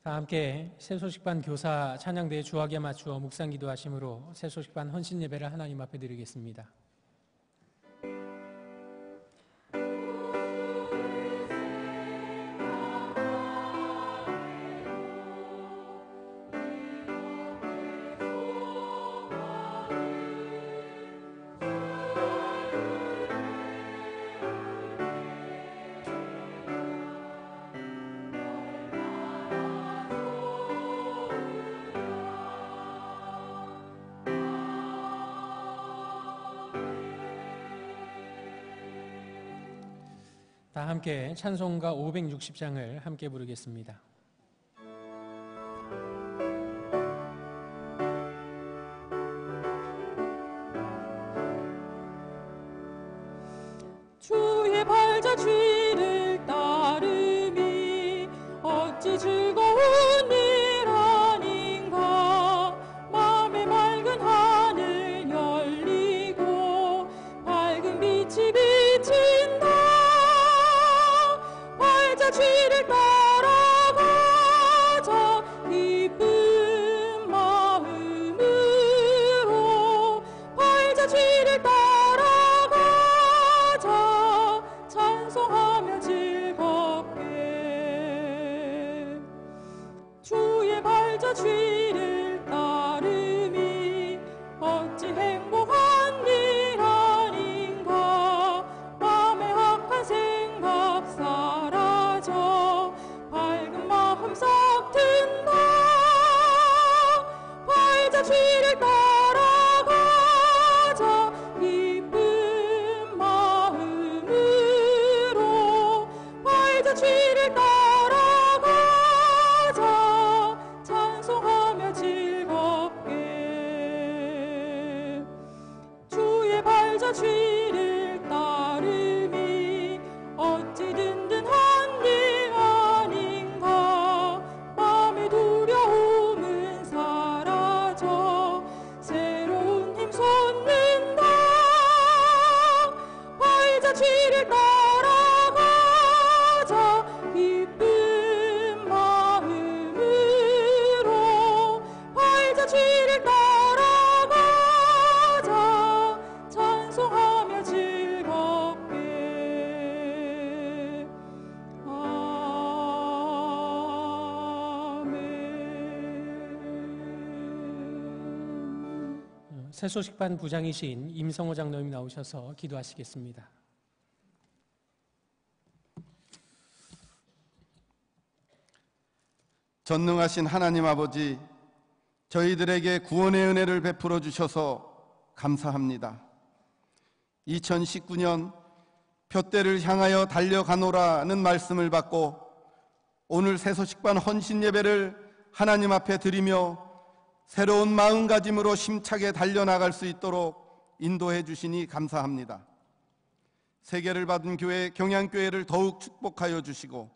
다 함께 새소식반 교사 찬양대의 주악에 맞추어 묵상 기도하심으로 새소식반 헌신 예배를 하나님 앞에 드리겠습니다. 다 함께 찬송가 560장을 함께 부르겠습니다. 주의 발자취를 따름이 어찌 즐거운 일 아닌가. 맘에 맑은 하늘 열리고 밝은 빛이 비친다. 발자취를 따라가자 기쁜 마음으로. 발자취를 따라가자 찬송하며 즐겁게. 주의 발자취를 따름이 어찌 행복한 일 아닌가. 맘에 악한 생각 사라져 밝은 마음 싹 든다. 발자취를 따라가자 기쁜 마음으로. 발자취를 따라가자 찬송하며 즐겁게. 주의 발자취를 따름이 어찌 든든한 일 아닌가. 맘의 두려움은 사라져 새로운 힘 솟는다. 발자취를 따라가자 기쁜 마음으로. 발자취를 따라가자 찬송하며 즐겁게. 아멘. 새소식반 부장이신 임성호 장로님 나오셔서 기도하시겠습니다. 전능하신 하나님 아버지, 저희들에게 구원의 은혜를 베풀어 주셔서 감사합니다. 2019년 둯대를 향하여 달려가노라는 말씀을 받고 오늘 새소식반 헌신 예배를 하나님 앞에 드리며 새로운 마음가짐으로 힘차게 달려나갈 수 있도록 인도해 주시니 감사합니다. 세계를 받은 교회 경양교회를 더욱 축복하여 주시고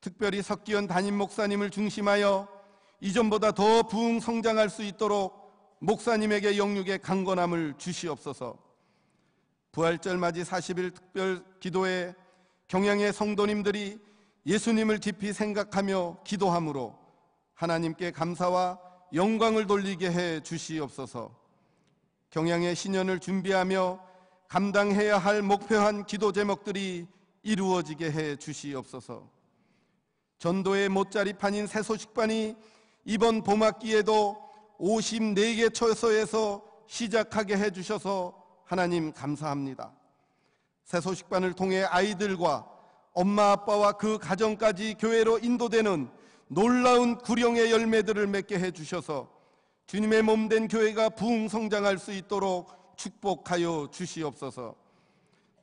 특별히 석기현 담임 목사님을 중심하여 이전보다 더 부흥 성장할 수 있도록 목사님에게 영육의 강건함을 주시옵소서. 부활절 맞이 40일 특별 기도에 경양의 성도님들이 예수님을 깊이 생각하며 기도함으로 하나님께 감사와 영광을 돌리게 해 주시옵소서. 경양의 신년을 준비하며 감당해야 할 목표한 기도 제목들이 이루어지게 해 주시옵소서. 전도의 못자리판인 새소식반이 이번 봄학기에도 54개 처소에서 시작하게 해주셔서 하나님 감사합니다. 새소식반을 통해 아이들과 엄마 아빠와 그 가정까지 교회로 인도되는 놀라운 구령의 열매들을 맺게 해주셔서 주님의 몸된 교회가 부흥성장할 수 있도록 축복하여 주시옵소서.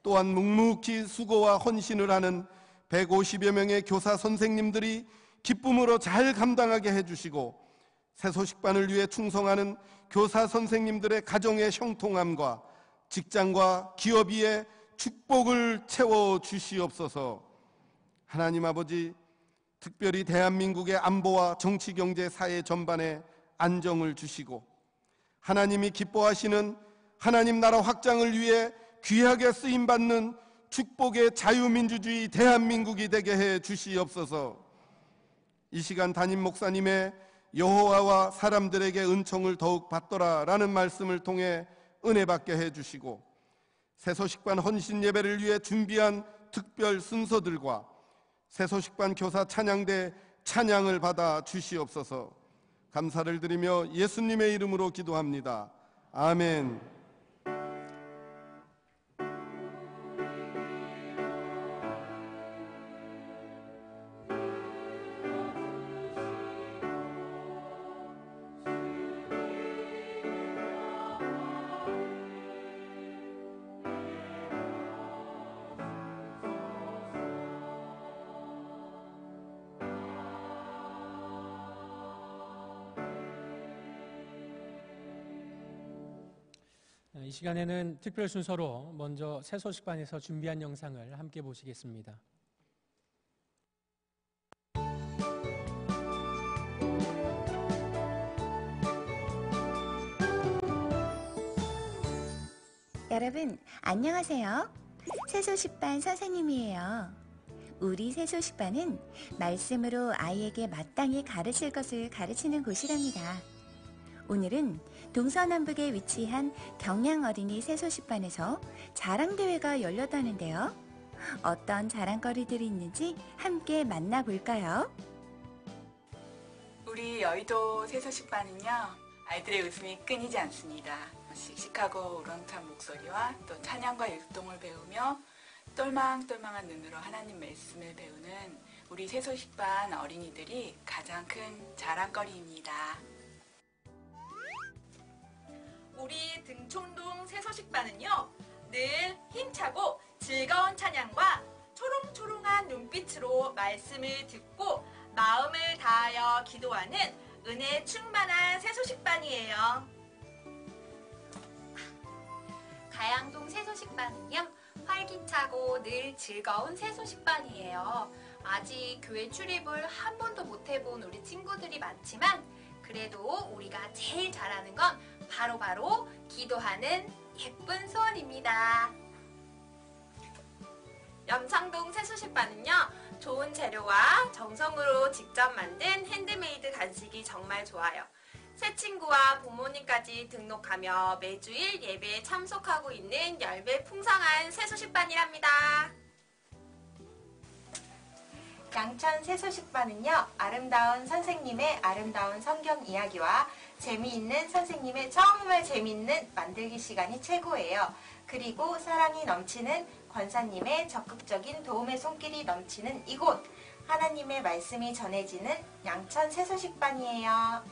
또한 묵묵히 수고와 헌신을 하는 150여 명의 교사 선생님들이 기쁨으로 잘 감당하게 해주시고 새소식반을 위해 충성하는 교사 선생님들의 가정의 형통함과 직장과 기업 위에 축복을 채워 주시옵소서. 하나님 아버지, 특별히 대한민국의 안보와 정치, 경제, 사회 전반에 안정을 주시고 하나님이 기뻐하시는 하나님 나라 확장을 위해 귀하게 쓰임받는 축복의 자유민주주의 대한민국이 되게 해 주시옵소서. 이 시간 담임 목사님의 여호와와 사람들에게 은총을 더욱 받더라라는 말씀을 통해 은혜 받게 해주시고, 새소식반 헌신 예배를 위해 준비한 특별 순서들과 새소식반 교사 찬양대 찬양을 받아 주시옵소서. 감사를 드리며 예수님의 이름으로 기도합니다. 아멘. 이 시간에는 특별 순서로 먼저 새소식반에서 준비한 영상을 함께 보시겠습니다. 여러분 안녕하세요. 새소식반 선생님이에요. 우리 새소식반은 말씀으로 아이에게 마땅히 가르칠 것을 가르치는 곳이랍니다. 오늘은 동서남북에 위치한 경양어린이 새소식반에서 자랑대회가 열렸다는데요. 어떤 자랑거리들이 있는지 함께 만나볼까요? 우리 여의도 새소식반은요, 아이들의 웃음이 끊이지 않습니다. 씩씩하고 우렁찬 목소리와 또 찬양과 율동을 배우며 똘망똘망한 눈으로 하나님 말씀을 배우는 우리 새소식반 어린이들이 가장 큰 자랑거리입니다. 우리 등촌동 새소식반은요, 늘 힘차고 즐거운 찬양과 초롱초롱한 눈빛으로 말씀을 듣고 마음을 다하여 기도하는 은혜 충만한 새소식반이에요. 가양동 새소식반은요, 활기차고 늘 즐거운 새소식반이에요. 아직 교회 출입을 한 번도 못 해본 우리 친구들이 많지만 그래도 우리가 제일 잘하는 건 바로 기도하는 예쁜 소원입니다. 염창동 새소식반은요, 좋은 재료와 정성으로 직접 만든 핸드메이드 간식이 정말 좋아요. 새 친구와 부모님까지 등록하며 매주일 예배에 참석하고 있는 열배 풍성한 새소식반이랍니다. 양천 새소식반은요, 아름다운 선생님의 아름다운 성경 이야기와 재미있는 선생님의 정말 재미있는 만들기 시간이 최고예요. 그리고 사랑이 넘치는 권사님의 적극적인 도움의 손길이 넘치는 이곳, 하나님의 말씀이 전해지는 양천 새소식반이에요.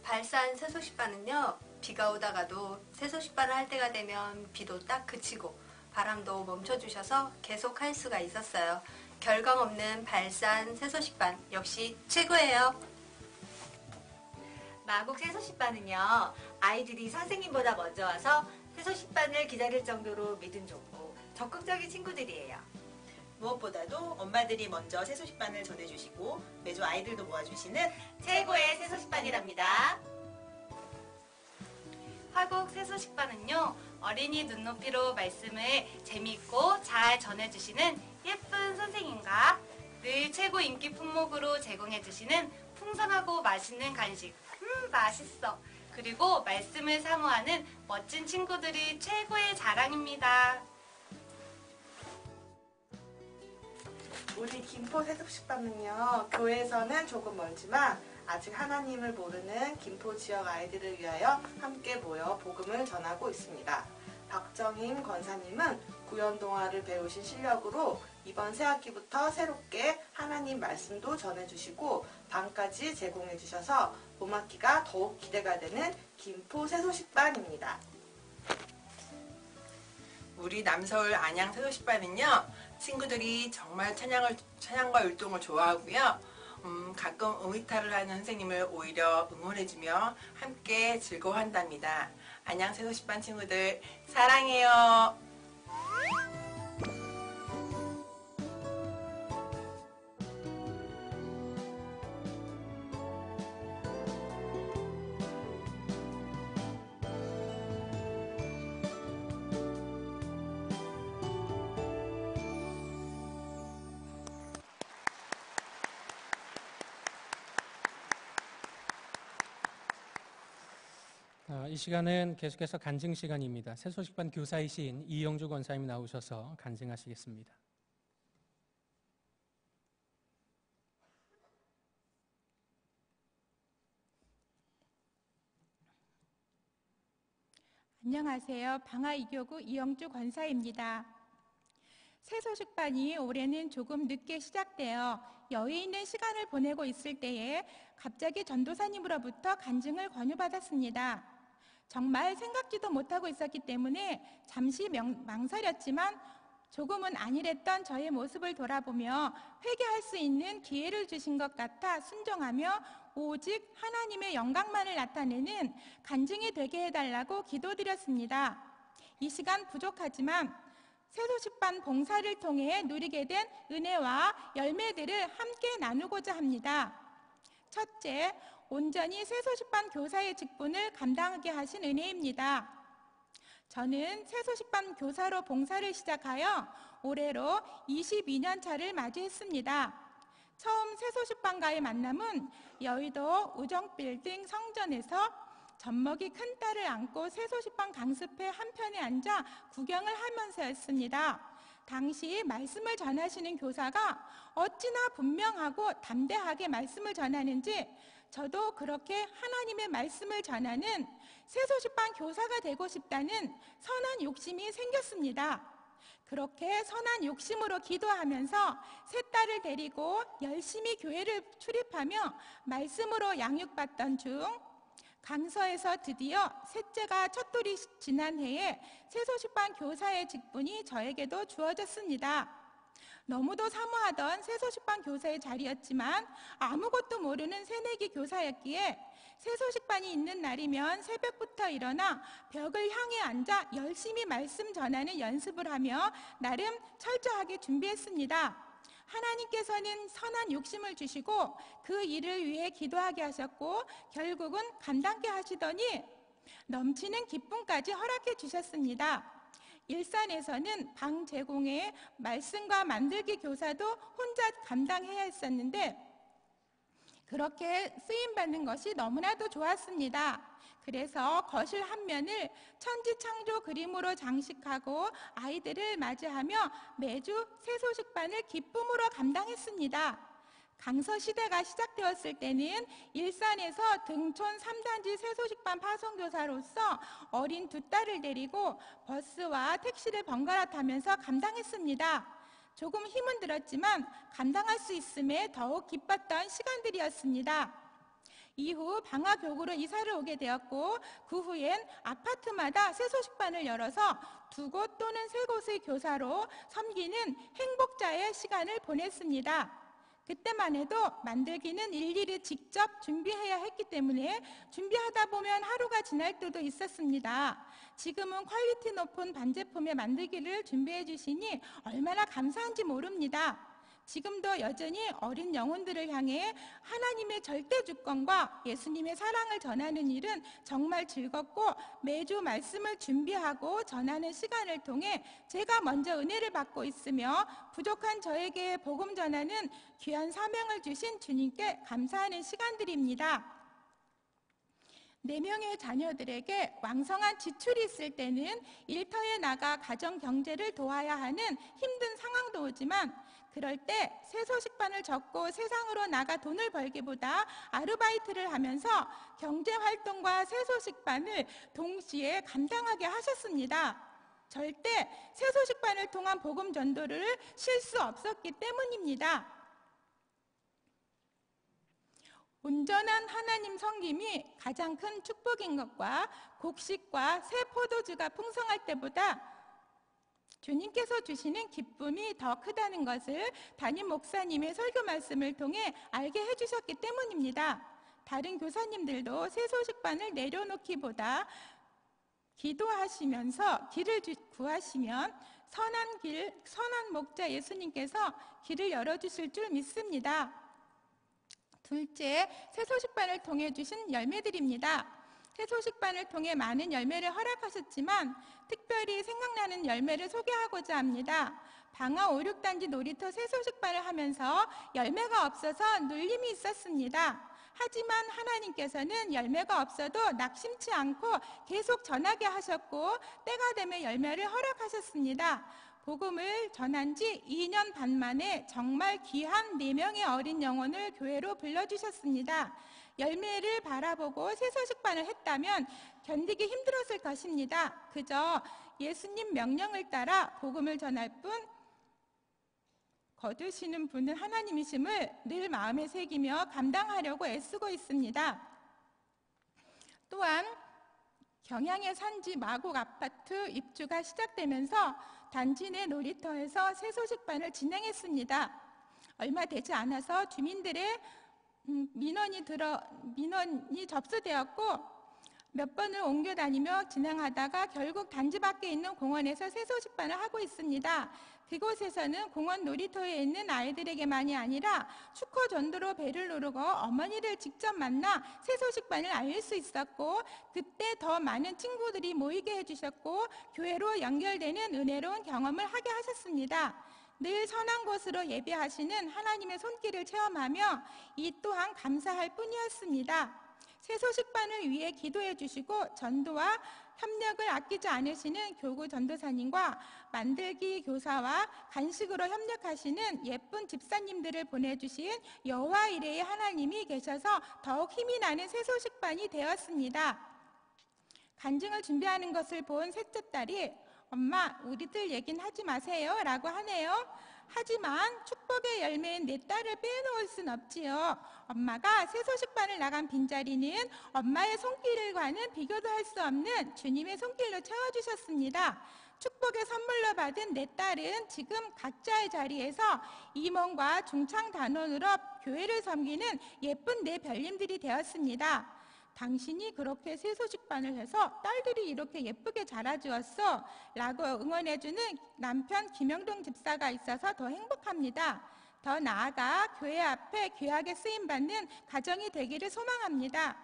발산 새소식반은요, 비가 오다가도 새소식반을 할 때가 되면 비도 딱 그치고 바람도 멈춰주셔서 계속 할 수가 있었어요. 결강 없는 발산 새소식반 역시 최고예요. 마곡 새소식반은요, 아이들이 선생님보다 먼저 와서 새소식반을 기다릴 정도로 믿음 좋고 적극적인 친구들이에요. 무엇보다도 엄마들이 먼저 새소식반을 전해주시고 매주 아이들도 모아주시는 최고의 새소식반이랍니다. 화곡 새소식반은요, 어린이 눈높이로 말씀을 재미있고 잘 전해주시는 예쁜 선생님과 늘 최고 인기 품목으로 제공해주시는 풍성하고 맛있는 간식, 맛있어. 그리고 말씀을 사모하는 멋진 친구들이 최고의 자랑입니다. 우리 김포 새소식반은요, 교회에서는 조금 멀지만 아직 하나님을 모르는 김포 지역 아이들을 위하여 함께 모여 복음을 전하고 있습니다. 박정임 권사님은 구연동화를 배우신 실력으로 이번 새학기부터 새롭게 하나님 말씀도 전해주시고 방까지 제공해주셔서 봄학기가 더욱 기대가 되는 김포 새소식반입니다. 우리 남서울 안양 새소식반은요, 친구들이 정말 찬양과 율동을 좋아하고요. 가끔 음이탈을 하는 선생님을 오히려 응원해주며 함께 즐거워한답니다. 안양 새소식반 친구들 사랑해요. 이 시간은 계속해서 간증 시간입니다. 새소식반 교사이신 이영주 권사님이 나오셔서 간증하시겠습니다. 안녕하세요. 방화 이교구 이영주 권사입니다. 새소식반이 올해는 조금 늦게 시작되어 여유 있는 시간을 보내고 있을 때에 갑자기 전도사님으로부터 간증을 권유받았습니다. 정말 생각지도 못하고 있었기 때문에 잠시 망설였지만 조금은 안일했던 저의 모습을 돌아보며 회개할 수 있는 기회를 주신 것 같아 순종하며 오직 하나님의 영광만을 나타내는 간증이 되게 해달라고 기도드렸습니다. 이 시간 부족하지만 새소식반 봉사를 통해 누리게 된 은혜와 열매들을 함께 나누고자 합니다. 첫째, 온전히 새소식반 교사의 직분을 감당하게 하신 은혜입니다. 저는 새소식반 교사로 봉사를 시작하여 올해로 22년 차를 맞이했습니다. 처음 새소식반과의 만남은 여의도 우정빌딩 성전에서 젖먹이 큰 딸을 안고 새소식반 강습회 한편에 앉아 구경을 하면서였습니다. 당시 말씀을 전하시는 교사가 어찌나 분명하고 담대하게 말씀을 전하는지 저도 그렇게 하나님의 말씀을 전하는 새소식반 교사가 되고 싶다는 선한 욕심이 생겼습니다. 그렇게 선한 욕심으로 기도하면서 새 딸을 데리고 열심히 교회를 출입하며 말씀으로 양육받던 중 강서에서 드디어 셋째가 첫돌이 지난 해에 새소식반 교사의 직분이 저에게도 주어졌습니다. 너무도 사모하던 새소식반 교사의 자리였지만 아무것도 모르는 새내기 교사였기에 새소식반이 있는 날이면 새벽부터 일어나 벽을 향해 앉아 열심히 말씀 전하는 연습을 하며 나름 철저하게 준비했습니다. 하나님께서는 선한 욕심을 주시고 그 일을 위해 기도하게 하셨고 결국은 감당케 하시더니 넘치는 기쁨까지 허락해 주셨습니다. 일산에서는 방 제공에 말씀과 만들기 교사도 혼자 감당해야 했었는데 그렇게 쓰임받는 것이 너무나도 좋았습니다. 그래서 거실 한 면을 천지창조 그림으로 장식하고 아이들을 맞이하며 매주 새소식반을 기쁨으로 감당했습니다. 강서시대가 시작되었을 때는 일산에서 등촌 3단지 새소식반 파송교사로서 어린 두 딸을 데리고 버스와 택시를 번갈아 타면서 감당했습니다. 조금 힘은 들었지만 감당할 수 있음에 더욱 기뻤던 시간들이었습니다. 이후 방화교구로 이사를 오게 되었고 그 후엔 아파트마다 새소식반을 열어서 2곳 또는 3곳의 교사로 섬기는 행복자의 시간을 보냈습니다. 그때만 해도 만들기는 일일이 직접 준비해야 했기 때문에 준비하다 보면 하루가 지날 때도 있었습니다. 지금은 퀄리티 높은 반제품의 만들기를 준비해 주시니 얼마나 감사한지 모릅니다. 지금도 여전히 어린 영혼들을 향해 하나님의 절대 주권과 예수님의 사랑을 전하는 일은 정말 즐겁고 매주 말씀을 준비하고 전하는 시간을 통해 제가 먼저 은혜를 받고 있으며 부족한 저에게 복음 전하는 귀한 사명을 주신 주님께 감사하는 시간들입니다. 4명의 자녀들에게 왕성한 지출이 있을 때는 일터에 나가 가정 경제를 도와야 하는 힘든 상황도 오지만 그럴 때 새소식반을 접고 세상으로 나가 돈을 벌기보다 아르바이트를 하면서 경제활동과 새소식반을 동시에 감당하게 하셨습니다. 절대 새소식반을 통한 복음 전도를 쉴 수 없었기 때문입니다. 온전한 하나님 섬김이 가장 큰 축복인 것과 곡식과 새 포도주가 풍성할 때보다 주님께서 주시는 기쁨이 더 크다는 것을 담임 목사님의 설교 말씀을 통해 알게 해주셨기 때문입니다. 다른 교사님들도 새소식반을 내려놓기보다 기도하시면서 길을 구하시면 선한 목자 예수님께서 길을 열어주실 줄 믿습니다. 둘째, 새소식반을 통해 주신 열매들입니다. 새소식반을 통해 많은 열매를 허락하셨지만 특별히 생각나는 열매를 소개하고자 합니다. 방화 5, 6단지 놀이터 새소식반을 하면서 열매가 없어서 눌림이 있었습니다. 하지만 하나님께서는 열매가 없어도 낙심치 않고 계속 전하게 하셨고 때가 되면 열매를 허락하셨습니다. 복음을 전한 지 2년 반 만에 정말 귀한 4명의 어린 영혼을 교회로 불러주셨습니다. 열매를 바라보고 새소식반을 했다면 견디기 힘들었을 것입니다. 그저 예수님 명령을 따라 복음을 전할 뿐 거두시는 분은 하나님이심을 늘 마음에 새기며 감당하려고 애쓰고 있습니다. 또한 경양의 산지 마곡 아파트 입주가 시작되면서 단지 내 놀이터에서 새소식반을 진행했습니다. 얼마 되지 않아서 주민들의 민원이 접수되었고 몇 번을 옮겨 다니며 진행하다가 결국 단지 밖에 있는 공원에서 새소식반을 하고 있습니다. 그곳에서는 공원 놀이터에 있는 아이들에게만이 아니라 축호 전도로 배를 누르고 어머니를 직접 만나 새소식반을 알릴 수 있었고 그때 더 많은 친구들이 모이게 해주셨고 교회로 연결되는 은혜로운 경험을 하게 하셨습니다. 늘 선한 곳으로 예배하시는 하나님의 손길을 체험하며 이 또한 감사할 뿐이었습니다. 새소식반을 위해 기도해 주시고 전도와 협력을 아끼지 않으시는 교구 전도사님과 만들기 교사와 간식으로 협력하시는 예쁜 집사님들을 보내주신 여호와 이레의 하나님이 계셔서 더욱 힘이 나는 새소식반이 되었습니다. 간증을 준비하는 것을 본 셋째 딸이 엄마 우리들 얘긴 하지 마세요 라고 하네요. 하지만 축복의 열매인 내 딸을 빼놓을 순 없지요. 엄마가 새소식반을 나간 빈자리는 엄마의 손길과는 비교도 할 수 없는 주님의 손길로 채워주셨습니다. 축복의 선물로 받은 내 딸은 지금 각자의 자리에서 임원과 중창단원으로 교회를 섬기는 예쁜 내 별님들이 되었습니다. 당신이 그렇게 새소식반을 해서 딸들이 이렇게 예쁘게 자라주었어 라고 응원해주는 남편 김영동 집사가 있어서 더 행복합니다. 더 나아가 교회 앞에 귀하게 쓰임받는 가정이 되기를 소망합니다.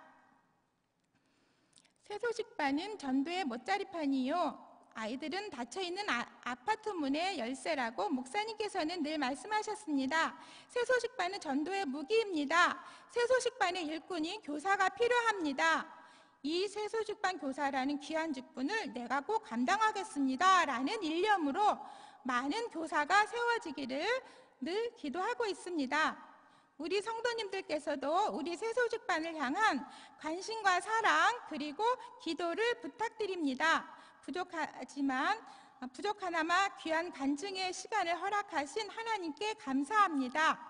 새소식반은 전도의 못자리판이요. 아이들은 닫혀있는 아파트 문의 열쇠라고 목사님께서는 늘 말씀하셨습니다. 새소식반은 전도의 무기입니다. 새소식반의 일꾼이 교사가 필요합니다. 이 새소식반 교사라는 귀한 직분을 내가 꼭 감당하겠습니다 라는 일념으로 많은 교사가 세워지기를 늘 기도하고 있습니다. 우리 성도님들께서도 우리 새소식반을 향한 관심과 사랑 그리고 기도를 부탁드립니다. 부족하나마 귀한 간증의 시간을 허락하신 하나님께 감사합니다.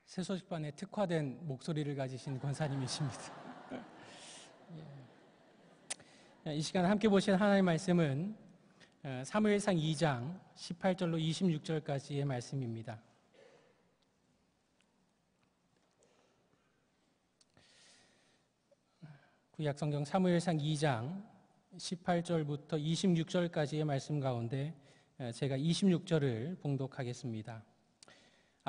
새소식반에 특화된 목소리를 가지신 권사님이십니다. 이 시간 함께 보실 하나님의 말씀은 사무엘상 2장 18절로 26절까지의 말씀입니다. 구약성경 사무엘상 2장 18절부터 26절까지의 말씀 가운데 제가 26절을 봉독하겠습니다.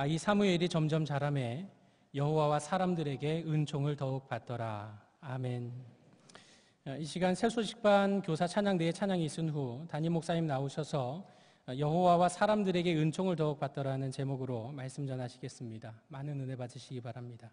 이 사무엘이 점점 자라매 여호와와 사람들에게 은총을 더욱 받더라. 아멘. 이 시간 새소식반 교사 찬양대에 찬양이 있은 후 담임 목사님 나오셔서 여호와와 사람들에게 은총을 더욱 받더라는 제목으로 말씀 전하시겠습니다. 많은 은혜 받으시기 바랍니다.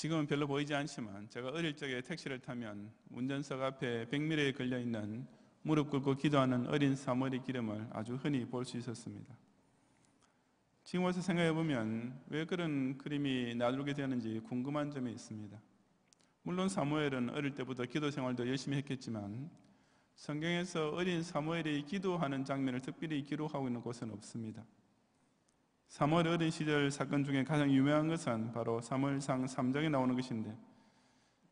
지금은 별로 보이지 않지만 제가 어릴 적에 택시를 타면 운전석 앞에 백미러에 걸려있는 무릎 꿇고 기도하는 어린 사무엘의 기름을 아주 흔히 볼 수 있었습니다. 지금 와서 생각해 보면 왜 그런 그림이 나돌게 되었는지 궁금한 점이 있습니다. 물론 사무엘은 어릴 때부터 기도 생활도 열심히 했겠지만 성경에서 어린 사무엘이 기도하는 장면을 특별히 기록하고 있는 곳은 없습니다. 사무엘 어린 시절 사건 중에 가장 유명한 것은 바로 사무엘상 3장에 나오는 것인데,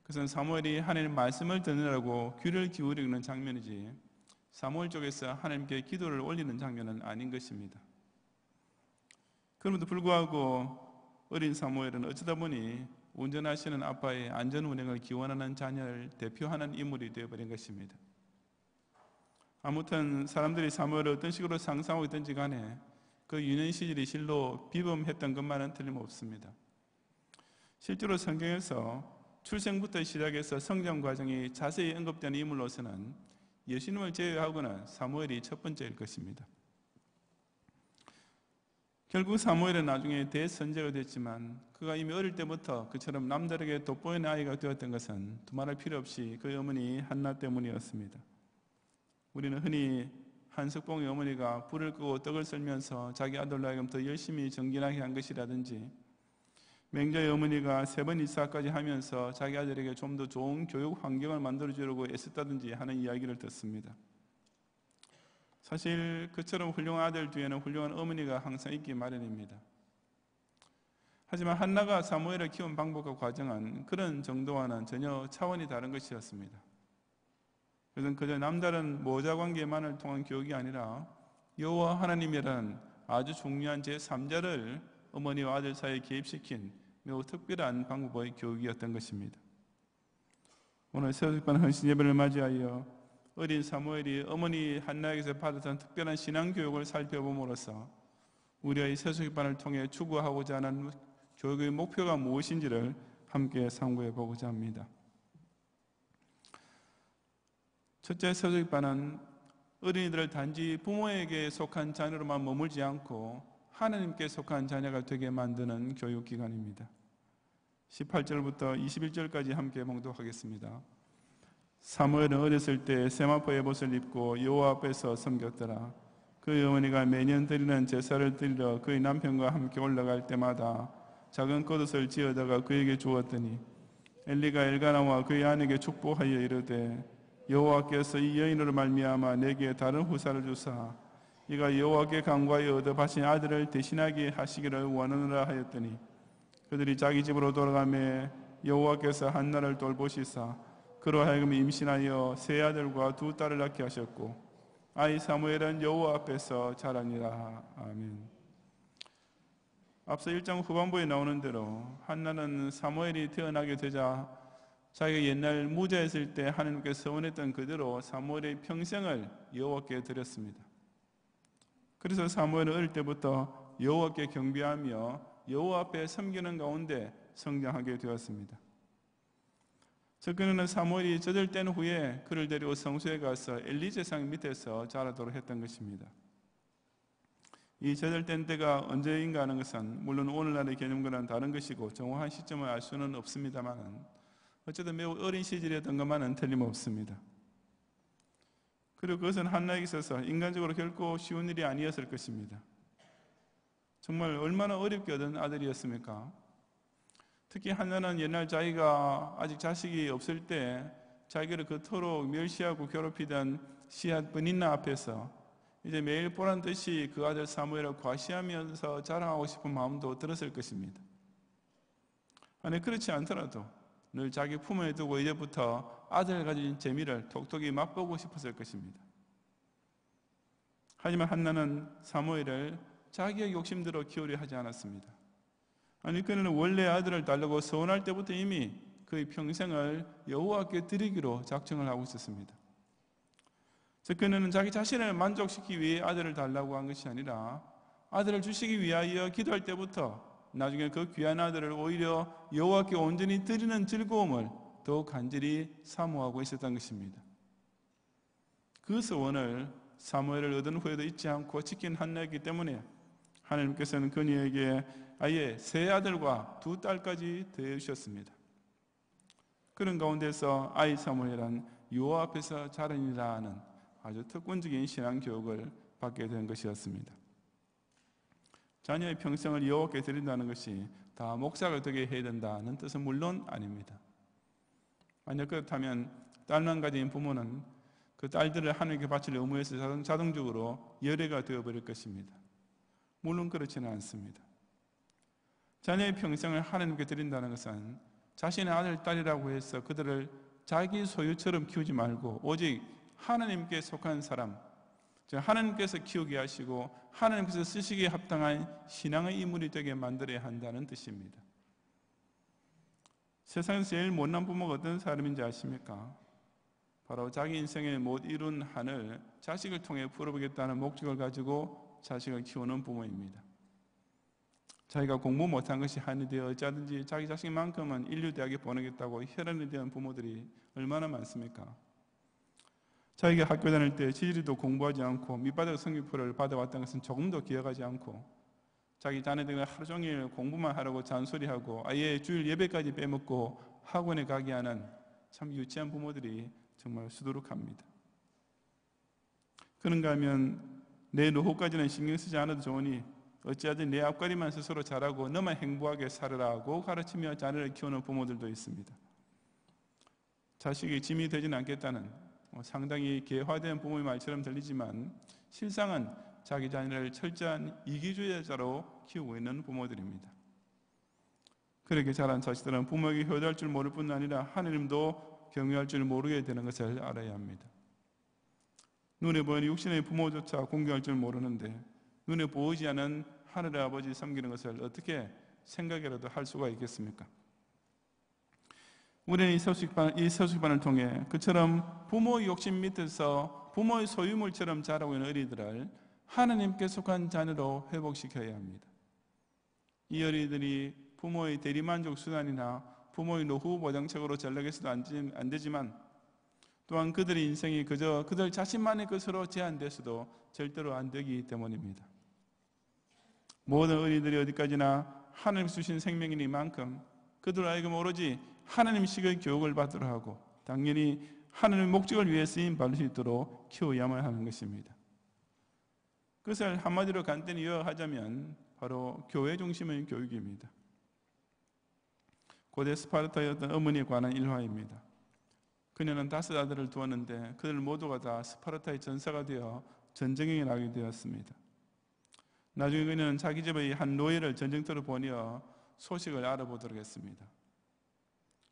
그것은 사무엘이 하나님의 말씀을 듣느라고 귀를 기울이는 장면이지 사무엘 쪽에서 하나님께 기도를 올리는 장면은 아닌 것입니다. 그럼에도 불구하고 어린 사무엘은 어쩌다 보니 운전하시는 아빠의 안전 운행을 기원하는 자녀를 대표하는 인물이 되어버린 것입니다. 아무튼 사람들이 사무엘을 어떤 식으로 상상하고 있든지 간에 그 유년 시절이 실로 비범했던 것만은 틀림없습니다. 실제로 성경에서 출생부터 시작해서 성장 과정이 자세히 언급되는 인물로서는 예수님을 제외하고는 사무엘이 첫 번째일 것입니다. 결국 사무엘은 나중에 대선제가 됐지만 그가 이미 어릴 때부터 그처럼 남들에게 돋보이는 아이가 되었던 것은 두말할 필요 없이 그의 어머니 한나 때문이었습니다. 우리는 흔히 한석봉의 어머니가 불을 끄고 떡을 썰면서 자기 아들로 하여금 더 열심히 정진하게 한 것이라든지, 맹자의 어머니가 3번 이사까지 하면서 자기 아들에게 좀 더 좋은 교육 환경을 만들어주려고 애썼다든지 하는 이야기를 듣습니다. 사실 그처럼 훌륭한 아들 뒤에는 훌륭한 어머니가 항상 있기 마련입니다. 하지만 한나가 사무엘을 키운 방법과 과정은 그런 정도와는 전혀 차원이 다른 것이었습니다. 그것은 그저 남다른 모자 관계만을 통한 교육이 아니라 여호와 하나님이라는 아주 중요한 제3자를 어머니와 아들 사이에 개입시킨 매우 특별한 방법의 교육이었던 것입니다. 오늘 새우식반 헌신 예배를 맞이하여 어린 사무엘이 어머니 한나에게서 받았던 특별한 신앙 교육을 살펴봄으로써 우리가 이 새우식반을 통해 추구하고자 하는 교육의 목표가 무엇인지를 함께 상고해 보고자 합니다. 첫째, 새우식반은 어린이들을 단지 부모에게 속한 자녀로만 머물지 않고 하나님께 속한 자녀가 되게 만드는 교육기관입니다. 18절부터 21절까지 함께 봉독하겠습니다. 사무엘은 어렸을 때 세마포의 옷을 입고 여호와 앞에서 섬겼더라. 그의 어머니가 매년 드리는 제사를 드리러 그의 남편과 함께 올라갈 때마다 작은 겉옷을 지어다가 그에게 주었더니 엘리가 엘가나와 그의 아내에게 축복하여 이르되 여호와께서 이 여인으로 말미암아 내게 다른 후사를 주사 이가 여호와께 간구하여 얻어 바친 아들을 대신하게 하시기를 원하노라 하였더니 그들이 자기 집으로 돌아가매 여호와께서 한나를 돌보시사 그로 하여금 임신하여 3 아들과 2 딸을 낳게 하셨고 아이 사무엘은 여호와 앞에서 자라니라. 아멘. 앞서 1장 후반부에 나오는 대로 한나는 사무엘이 태어나게 되자 자기가 옛날 무자였을 때 하나님께 서원했던 그대로 사무엘의 평생을 여호와께 드렸습니다. 그래서 사무엘은 어릴 때부터 여호와께 경배하며 여호와 앞에 섬기는 가운데 성장하게 되었습니다. 접근은 사무엘이 젖을 후에 그를 데리고 성소에 가서 엘리 제사장 밑에서 자라도록 했던 것입니다. 이 젖을 때가 언제인가 하는 것은 물론 오늘날의 개념과는 다른 것이고 정확한 시점을 알 수는 없습니다만 어쨌든 매우 어린 시절이었던 것만은 틀림없습니다. 그리고 그것은 한나에게 있어서 인간적으로 결코 쉬운 일이 아니었을 것입니다. 정말 얼마나 어렵게 얻은 아들이었습니까? 특히 한나는 옛날 자기가 아직 자식이 없을 때 자기를 그토록 멸시하고 괴롭히던 시앗 브닌나 앞에서 이제 매일 보란 듯이 그 아들 사무엘을 과시하면서 자랑하고 싶은 마음도 들었을 것입니다. 아니 그렇지 않더라도 늘 자기 품에 두고 이제부터 아들을 가진 재미를 톡톡히 맛보고 싶었을 것입니다. 하지만 한나는 사무엘을 자기의 욕심대로 키우려 하지 않았습니다. 아니 그는 원래 아들을 달라고 서원할 때부터 이미 그의 평생을 여호와께 드리기로 작정을 하고 있었습니다. 즉 그는 자기 자신을 만족시키기 위해 아들을 달라고 한 것이 아니라 아들을 주시기 위하여 기도할 때부터 나중에 그 귀한 아들을 오히려 여호와께 온전히 드리는 즐거움을 더욱 간절히 사모하고 있었던 것입니다. 그 소원을 사무엘을 얻은 후에도 잊지 않고 지킨 한나이기 때문에 하나님께서는 그녀에게 아예 3 아들과 2 딸까지 더해 주셨습니다. 그런 가운데서 아이 사무엘은 여호와 앞에서 자라니라 하는 아주 특권적인 신앙 교육을 받게 된 것이었습니다. 자녀의 평생을 여호와께 드린다는 것이 다 목사가 되게 해야 된다는 뜻은 물론 아닙니다. 만약 그렇다면 딸만 가진 부모는 그 딸들을 하나님께 바칠 의무에서 자동적으로 열애가 되어버릴 것입니다. 물론 그렇지는 않습니다. 자녀의 평생을 하나님께 드린다는 것은 자신의 아들, 딸이라고 해서 그들을 자기 소유처럼 키우지 말고 오직 하나님께 속한 사람, 즉 하나님께서 키우게 하시고 하나님께서 쓰시기에 합당한 신앙의 인물이 되게 만들어야 한다는 뜻입니다. 세상에서 제일 못난 부모가 어떤 사람인지 아십니까? 바로 자기 인생에 못 이룬 한을 자식을 통해 풀어보겠다는 목적을 가지고 자식을 키우는 부모입니다. 자기가 공부 못한 것이 한이 되어 어찌하든지 자기 자식만큼은 인류대학에 보내겠다고 혈안이 된 부모들이 얼마나 많습니까? 자기가 학교 다닐 때 지리도 공부하지 않고 밑바닥 성적표를 받아왔던 것은 조금도 기억하지 않고 자기 자녀들은 하루 종일 공부만 하라고 잔소리하고 아예 주일 예배까지 빼먹고 학원에 가게 하는 참 유치한 부모들이 정말 수두룩합니다. 그런가 하면 내 노후까지는 신경 쓰지 않아도 좋으니 어찌하든 내 앞가림만 스스로 잘하고 너만 행복하게 살으라고 가르치며 자녀를 키우는 부모들도 있습니다. 자식이 짐이 되지는 않겠다는 상당히 개화된 부모의 말처럼 들리지만 실상은 자기 자녀를 철저한 이기주의자로 키우고 있는 부모들입니다. 그렇게 자란 자식들은 부모에게 효도할 줄 모를 뿐 아니라 하느님도 경외할 줄 모르게 되는 것을 알아야 합니다. 눈에 보이는 육신의 부모조차 공경할 줄 모르는데 눈에 보이지 않은 하늘의 아버지 섬기는 것을 어떻게 생각이라도 할 수가 있겠습니까? 우리는 이 서식반을 통해 그처럼 부모의 욕심 밑에서 부모의 소유물처럼 자라고 있는 어린이들을 하나님께 속한 자녀로 회복시켜야 합니다. 이 어린이들이 부모의 대리만족 수단이나 부모의 노후 보장책으로 전락해서도 안 되지만 또한 그들의 인생이 그저 그들 자신만의 것으로 제한돼서도 절대로 안 되기 때문입니다. 모든 어린이들이 어디까지나 하나님 주신 생명이니만큼 그들 알고 오로지 하나님식의 교육을 받도록 하고 당연히 하나님의 목적을 위해 쓰임 받을 수 있도록 키워야만 하는 것입니다. 그것을 한마디로 간단히 요약하자면 바로 교회 중심의 교육입니다. 고대 스파르타의 어떤 어머니에 관한 일화입니다. 그녀는 5 아들을 두었는데 그들 모두가 다 스파르타의 전사가 되어 전쟁에 나가게 되었습니다. 나중에 그녀는 자기 집의 한 노예를 전쟁터로 보내어 소식을 알아보도록 했습니다.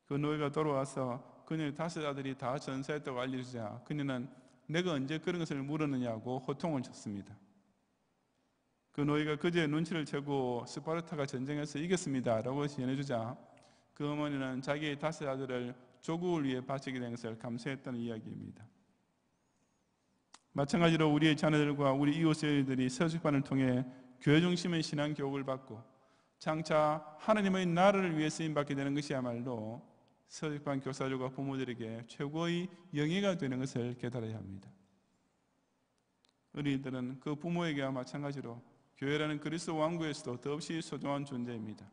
그 노예가 돌아와서 그녀의 5 아들이 다 전사했다고 알려주자 그녀는 내가 언제 그런 것을 물었느냐고 호통을 쳤습니다. 그 노예가 그제야 눈치를 채고 스파르타가 전쟁에서 이겼습니다 라고 전해주자 그 어머니는 자기의 5 아들을 조국을 위해 바치게 된 것을 감사했다는 이야기입니다. 마찬가지로 우리의 자녀들과 우리 이웃들이 서식반을 통해 교회 중심의 신앙 교육을 받고 장차 하나님의 나라를 위해 쓰임받게 되는 것이야말로 서식반 교사들과 부모들에게 최고의 영예가 되는 것을 깨달아야 합니다. 어린이들은 그 부모에게와 마찬가지로 교회라는 그리스도 왕국에서도 더없이 소중한 존재입니다.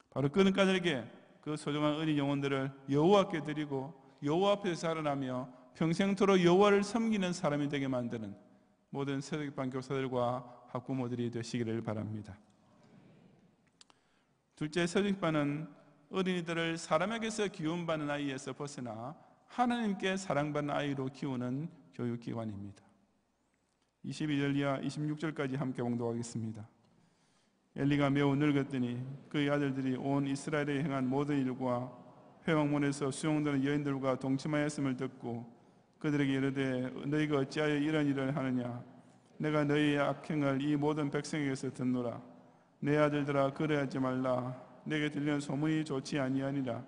바로 그들에게 그 소중한 어린 영혼들을 여호와께 드리고 여호와 앞에서 자라나며 평생토록 여호와를 섬기는 사람이 되게 만드는 모든 서식반 교사들과 학부모들이 되시기를 바랍니다. 둘째, 서식반은 어린이들을 사람에게서 기운받는 아이에서 벗어나 하나님께 사랑받는 아이로 키우는 교육기관입니다. 22절 이하 26절까지 함께 봉독하겠습니다. 엘리가 매우 늙었더니 그의 아들들이 온 이스라엘에 행한 모든 일과 회왕문에서 수용되는 여인들과 동침하였음을 듣고 그들에게 이르되 너희가 어찌하여 이런 일을 하느냐 내가 너희의 악행을 이 모든 백성에게서 듣노라. 내 아들들아 그래하지 말라. 내게 들리는 소문이 좋지 아니하니라.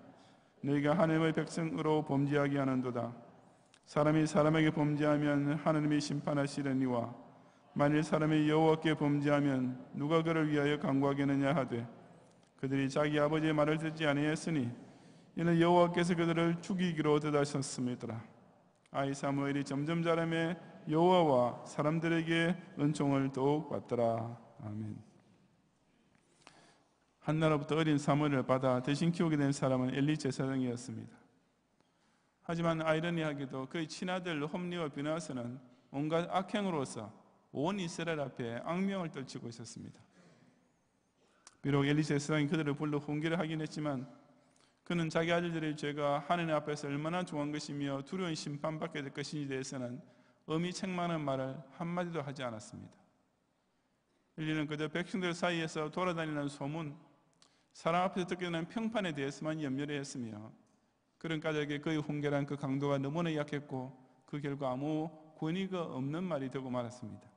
너희가 하나님의 백성으로 범죄하게 하는도다. 사람이 사람에게 범죄하면 하나님이 심판하시려니와 만일 사람이 여호와께 범죄하면 누가 그를 위하여 간구하겠느냐 하되 그들이 자기 아버지의 말을 듣지 아니했으니 이는 여호와께서 그들을 죽이기로 뜻하셨음이더라. 아이 사무엘이 점점 자라매 여호와와 사람들에게 은총을 더욱 받더라. 아멘. 한나라부터 어린 사무엘을 받아 대신 키우게 된 사람은 엘리 제사장이었습니다. 하지만 아이러니하게도 그의 친아들 홈리와 비나스는 온갖 악행으로서 온 이스라엘 앞에 악명을 떨치고 있었습니다. 비록 엘리 제사장이 그들을 불러 훈계를 하긴 했지만 그는 자기 아들들의 죄가 하나님 앞에서 얼마나 중한 것이며 두려운 심판받게 될 것인지에 대해서는 엄히 책망하는 말을 한마디도 하지 않았습니다. 엘리는 그저 백성들 사이에서 돌아다니는 소문, 사람 앞에서 듣게 되는 평판에 대해서만 염려를 했으며 그런 까닭에 그의 훈계란 그 강도가 너무나 약했고 그 결과 아무 권위가 없는 말이 되고 말았습니다.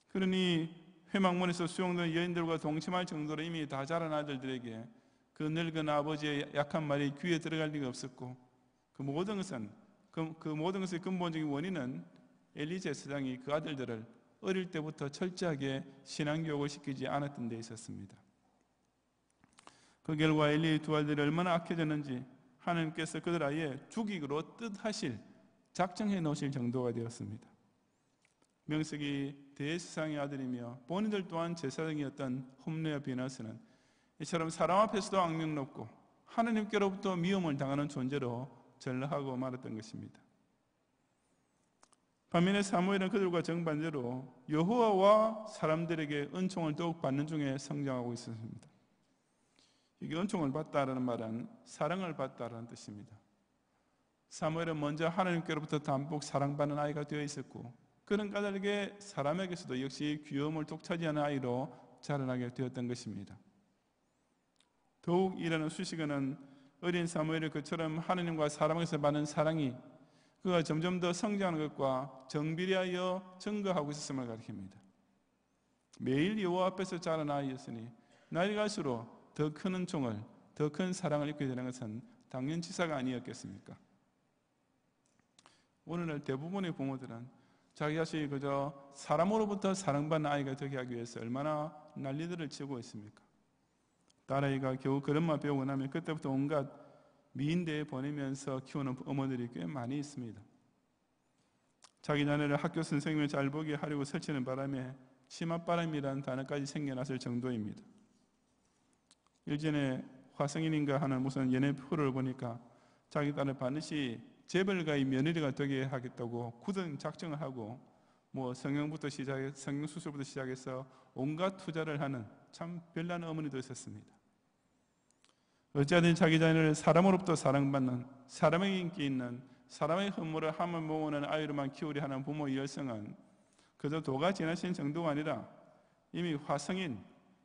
그러니 회막문에서 수용된 여인들과 동침할 정도로 이미 다 자란 아들들에게 그 늙은 아버지의 약한 말이 귀에 들어갈 리가 없었고 그 모든 것의 근본적인 원인은 엘리 제사장이 그 아들들을 어릴 때부터 철저하게 신앙교육을 시키지 않았던 데 있었습니다. 그 결과 엘리의 두 아들이 얼마나 악해졌는지 하나님께서 그들 아예 죽이기로 뜻하실 작정해 놓으실 정도가 되었습니다. 명색이 대제사장의 아들이며 본인들 또한 제사장이었던 홈리와 비나스는 이처럼 사람 앞에서도 악명 높고 하나님께로부터 미움을 당하는 존재로 전락하고 말았던 것입니다. 반면에 사무엘은 그들과 정반대로 여호와와 사람들에게 은총을 더욱 받는 중에 성장하고 있었습니다. 이게 은총을 받다라는 말은 사랑을 받다라는 뜻입니다. 사무엘은 먼저 하나님께로부터 담뿍 사랑받는 아이가 되어 있었고 그런 까닭에 사람에게서도 역시 귀여움을 독차지하는 아이로 자라나게 되었던 것입니다. 더욱 일하는 수식어는 어린 사무엘이 그처럼 하나님과 사람에게서 받는 사랑이 그가 점점 더 성장하는 것과 정비례하여 증거하고 있었음을 가리킵니다. 매일 여호와 앞에서 자란 아이였으니 나이가 갈수록 더 큰 은총을, 더 큰 사랑을 입게 되는 것은 당연치사가 아니었겠습니까? 오늘날 대부분의 부모들은 자기 자신이 그저 사람으로부터 사랑받는 아이가 되게 하기 위해서 얼마나 난리들을 치고 있습니까? 딸아이가 겨우 걸음마 배우고 나면 그때부터 온갖 미인대에 보내면서 키우는 어머니들이 꽤 많이 있습니다. 자기 자녀를 학교 선생님을 잘 보게 하려고 설치는 바람에 치맛바람이라는 단어까지 생겨났을 정도입니다. 일전에 화성인인가 하는 무슨 연애 프로를 보니까 자기 딸을 반드시 재벌가의 며느리가 되게 하겠다고 굳은 작정을 하고 성형부터 성형 수술부터 시작해서 온갖 투자를 하는 참 별난 어머니도 있었습니다. 어찌하든 자기 자녀를 사람으로부터 사랑받는, 사람에게 인기 있는, 사람의 허물을 함을 모으는 아이로만 키우려 하는 부모의 열성은 그저 도가 지나친 정도가 아니라 이미 화성인,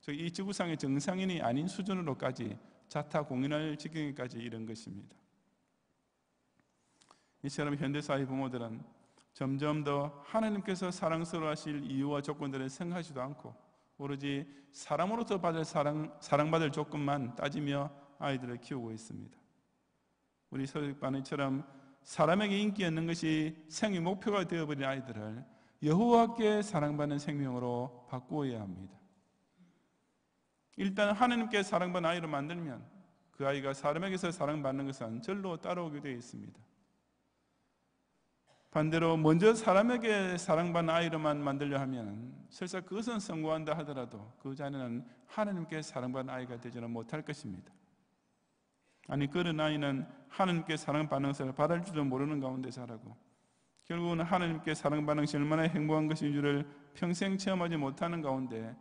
이 지구상의 정상인이 아닌 수준으로까지 자타공인할 지경에까지 이른 것입니다. 이처럼 현대사회 부모들은 점점 더 하나님께서 사랑스러워하실 이유와 조건들을 생각하지도 않고 오로지 사람으로부터 받을 사랑받을 조건만 따지며 아이들을 키우고 있습니다. 우리 서적반의처럼 사람에게 인기 얻는 것이 생의 목표가 되어버린 아이들을 여호와께 사랑받는 생명으로 바꾸어야 합니다. 일단 하나님께 사랑받는 아이로 만들면 그 아이가 사람에게서 사랑받는 것은 절로 따라오게 되어 있습니다. 반대로 먼저 사람에게 사랑받는 아이로만 만들려 하면 설사 그것은 성공한다 하더라도 그 자녀는 하나님께 사랑받는 아이가 되지는 못할 것입니다. 아니 그런 아이는 하나님께 사랑받는 것을 바랄 줄도 모르는 가운데 자라고 결국은 하나님께 사랑받는 것이 얼마나 행복한 것인 줄을 평생 체험하지 못하는 가운데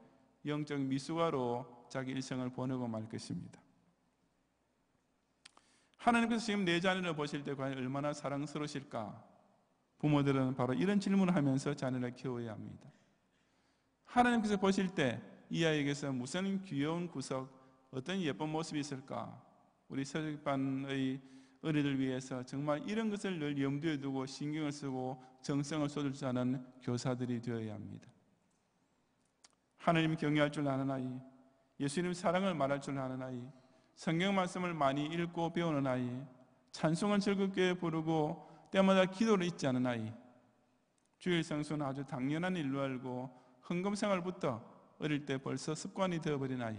영적 미숙아로 자기 일생을 보내고 말 것입니다. 하나님께서 지금 내 자녀를 보실 때 과연 얼마나 사랑스러우실까? 부모들은 바로 이런 질문을 하면서 자녀를 키워야 합니다. 하나님께서 보실 때 이 아이에게서 무슨 귀여운 구석, 어떤 예쁜 모습이 있을까? 우리 서적반의 어린이들 위해서 정말 이런 것을 늘 염두에 두고 신경을 쓰고 정성을 쏟을 줄 아는 교사들이 되어야 합니다. 하나님 경외할 줄 아는 아이, 예수님 사랑을 말할 줄 아는 아이, 성경 말씀을 많이 읽고 배우는 아이, 찬송을 즐겁게 부르고 때마다 기도를 잊지 않은 아이, 주일 성수는 아주 당연한 일로 알고 헌금생활부터 어릴 때 벌써 습관이 되어버린 아이,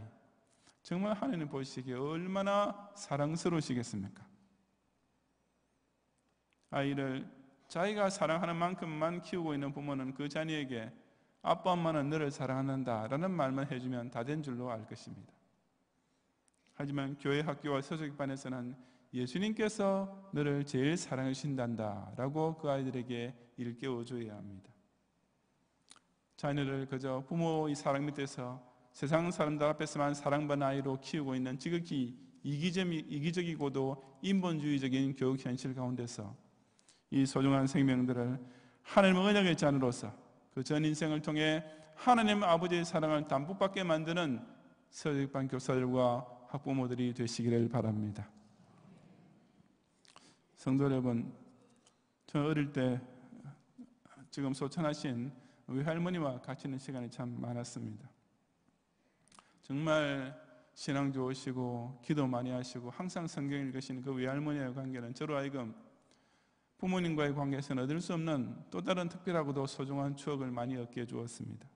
정말 하나님 보시기에 얼마나 사랑스러우시겠습니까? 아이를 자기가 사랑하는 만큼만 키우고 있는 부모는 그 자녀에게 아빠 엄마는 너를 사랑한다 라는 말만 해주면 다 된 줄로 알 것입니다. 하지만 교회 학교와 서적반에서는 예수님께서 너를 제일 사랑해 주신단다 라고 그 아이들에게 일깨워줘야 합니다. 자녀를 그저 부모의 사랑 밑에서 세상 사람들 앞에서만 사랑받는 아이로 키우고 있는 지극히 이기적이고도 인본주의적인 교육 현실 가운데서 이 소중한 생명들을 하나님의 언약의 자녀로서 그 전 인생을 통해 하나님 아버지의 사랑을 담뿍 받게 만드는 서적반 교사들과 학부모들이 되시기를 바랍니다. 성도 여러분, 저 어릴 때 지금 소천하신 외할머니와 같이 있는 시간이 참 많았습니다. 정말 신앙 좋으시고 기도 많이 하시고 항상 성경 읽으시는 그 외할머니와의 관계는 저로 하여금 부모님과의 관계에서는 얻을 수 없는 또 다른 특별하고도 소중한 추억을 많이 얻게 해주었습니다.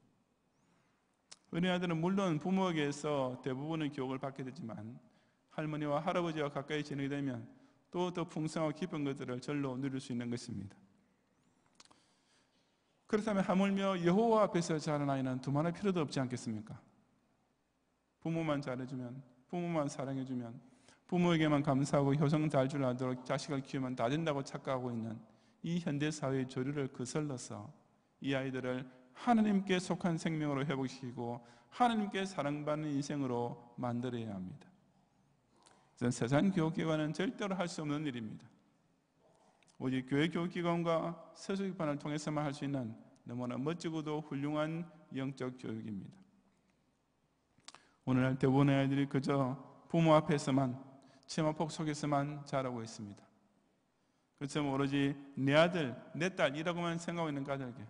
어린아이들은 물론 부모에게서 대부분의 교육을 받게 되지만 할머니와 할아버지와 가까이 지내게 되면 또 더 풍성하고 깊은 것들을 절로 누릴 수 있는 것입니다. 그렇다면 하물며 여호와 앞에서 자란 아이는 두말할 필요도 없지 않겠습니까? 부모만 잘해주면, 부모만 사랑해주면, 부모에게만 감사하고 효성 잘 줄 알도록 자식을 키우면 다 된다고 착각하고 있는 이 현대사회의 조류를 거슬러서 이 아이들을 하나님께 속한 생명으로 회복시키고 하나님께 사랑받는 인생으로 만들어야 합니다. 세상 교육기관은 절대로 할 수 없는 일입니다. 오직 교회 교육기관과 서술기반을 통해서만 할 수 있는 너무나 멋지고도 훌륭한 영적 교육입니다. 오늘날 대부분의 아이들이 그저 부모 앞에서만 치마폭 속에서만 자라고 있습니다. 그래서 오로지 내 아들, 내 딸이라고만 생각하고 있는 가족에게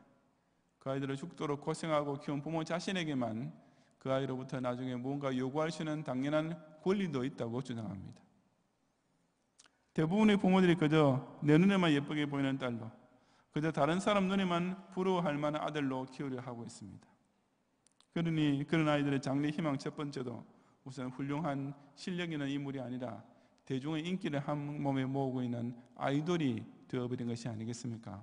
그 아이들을 죽도록 고생하고 키운 부모 자신에게만 그 아이로부터 나중에 무언가 요구할 수 있는 당연한 권리도 있다고 주장합니다. 대부분의 부모들이 그저 내 눈에만 예쁘게 보이는 딸로, 그저 다른 사람 눈에만 부러워할 만한 아들로 키우려 하고 있습니다. 그러니 그런 아이들의 장래 희망 첫 번째도 우선 훌륭한 실력 있는 인물이 아니라 대중의 인기를 한 몸에 모으고 있는 아이돌이 되어버린 것이 아니겠습니까?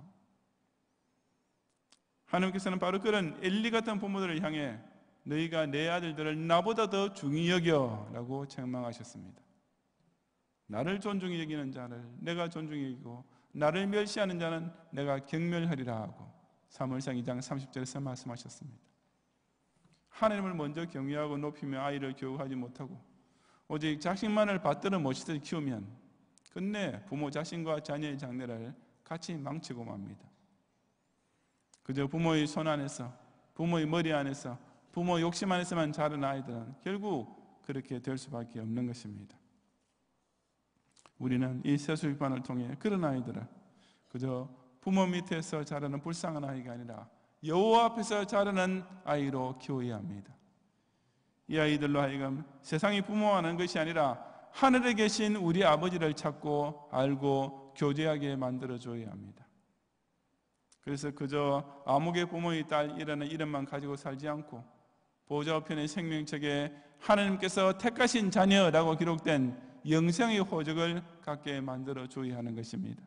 하나님께서는 바로 그런 엘리 같은 부모들을 향해 너희가 내 아들들을 나보다 더 중히 여겨 라고 책망하셨습니다. 나를 존중히 여기는 자를 내가 존중히 여기고 나를 멸시하는 자는 내가 경멸하리라 하고 사무엘상 2장 30절에서 말씀하셨습니다. 하나님을 먼저 경외하고 높이며 아이를 교육하지 못하고 오직 자식만을 받들어 멋있게 키우면 끝내 부모 자신과 자녀의 장래를 같이 망치고 맙니다. 그저 부모의 손 안에서, 부모의 머리 안에서, 부모 욕심 안에서만 자란 아이들은 결국 그렇게 될 수밖에 없는 것입니다. 우리는 이 세수기반을 통해 그런 아이들을 그저 부모 밑에서 자라는 불쌍한 아이가 아니라 여호와 앞에서 자라는 아이로 키워야 합니다. 이 아이들로 하여금 세상이 부모하는 것이 아니라 하늘에 계신 우리 아버지를 찾고 알고 교제하게 만들어줘야 합니다. 그래서 그저 아무개 부모의 딸이라는 이름만 가지고 살지 않고 보좌 우편의 생명책에 하나님께서 택하신 자녀라고 기록된 영생의 호적을 갖게 만들어줘야 하는 것입니다.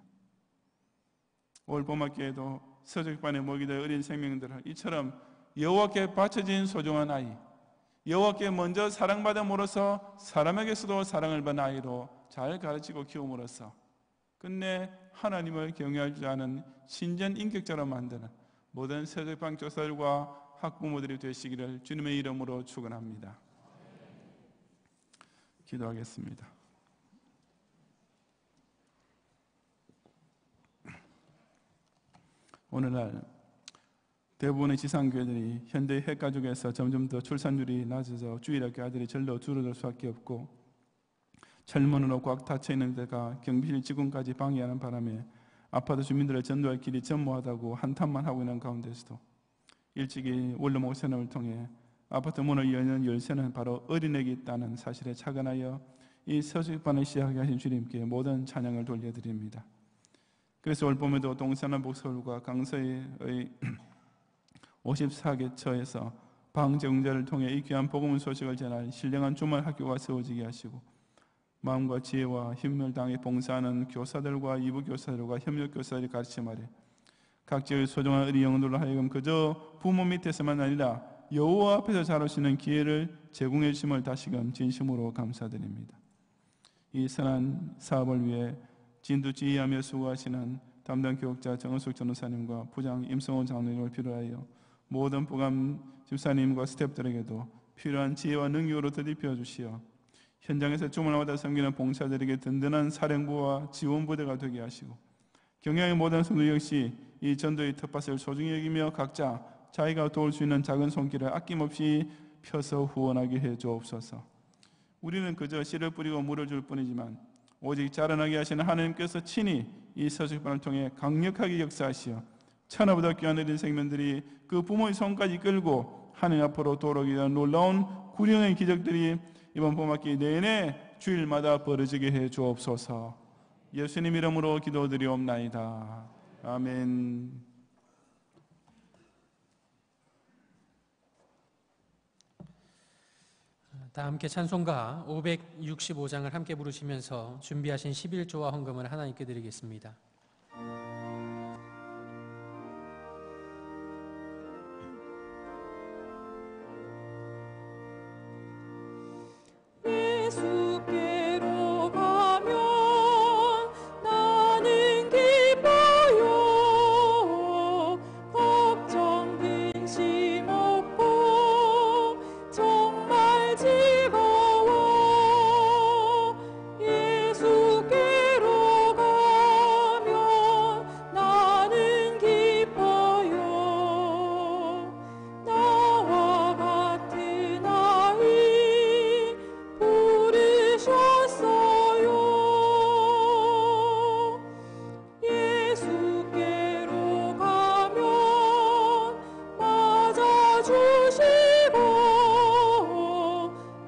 올 봄학기에도 서적반에 모이게 될 어린 생명들을 이처럼 여호와께 바쳐진 소중한 아이, 여호와께 먼저 사랑받음으로써 사람에게서도 사랑을 받는 아이로 잘 가르치고 키움으로써 끝내 하나님을 경외할 줄 아는 신전 인격자로 만드는 모든 서적반 교사들과 학부모들이 되시기를 주님의 이름으로 축원합니다. 기도하겠습니다. 오늘날 대부분의 지상교회들이 현대 핵가족에서 점점 더 출산율이 낮아져 주일학교 아들이 절로 줄어들 수밖에 없고 철문으로 꽉 닫혀 있는 데가 경비실 직원까지 방해하는 바람에 아파트 주민들을 전도할 길이 전무하다고 한탄만 하고 있는 가운데서도 일찍이 원로 목사님을 통해 아파트 문을 여는 열쇠는 바로 어린애에게 있다는 사실에 착안하여 이 서식반을 시작하게 하신 주님께 모든 찬양을 돌려드립니다. 그래서 올 봄에도 동산남북 서울과 강서의 54개처에서 방제공자를 통해 이 귀한 복음 소식을 전할 신령한 주말 학교가 세워지게 하시고 마음과 지혜와 힘을 당해 봉사하는 교사들과 이부 교사들과 협력 교사들이 가르침 아래 각지의 소중한 우리 영혼들로 하여금 그저 부모 밑에서만 아니라 여호와 앞에서 자랄 수 있는 기회를 제공해 주심을 다시금 진심으로 감사드립니다. 이 선한 사업을 위해 진두지휘하며 수고하시는 담당 교육자 정은숙 전도사님과 부장 임성호 장로님을 비롯하여 모든 부감 집사님과 스태프들에게도 필요한 지혜와 능력으로 더딥혀 주시어 현장에서 주문을 받아 섬기는 봉사자들에게 든든한 사령부와 지원부대가 되게 하시고 경영의 모든 성도 역시 이 전도의 텃밭을 소중히 여기며 각자 자기가 도울 수 있는 작은 손길을 아낌없이 펴서 후원하게 해 주옵소서. 우리는 그저 씨를 뿌리고 물을 줄 뿐이지만 오직 자라나게 하시는 하나님께서 친히 이 서식반을 통해 강력하게 역사하시어 천하보다 귀한 어린 생명들이 그 부모의 손까지 끌고 하나님 앞으로 돌아오게 된 놀라운 구령의 기적들이 이번 봄학기 내내 주일마다 벌어지게 해 주옵소서. 예수님 이름으로 기도드리옵나이다. 아멘. 다 함께 찬송가 565장을 함께 부르시면서 준비하신 11조와 헌금을 하나님께 드리겠습니다. 예수께로 가면 나는 기뻐요. 걱정 근심 없고 정말 즐거워. 예수께로 가면 나는 기뻐요. 나와 같은 아이 부르셨어요. 예수께로 가면 맞아주시고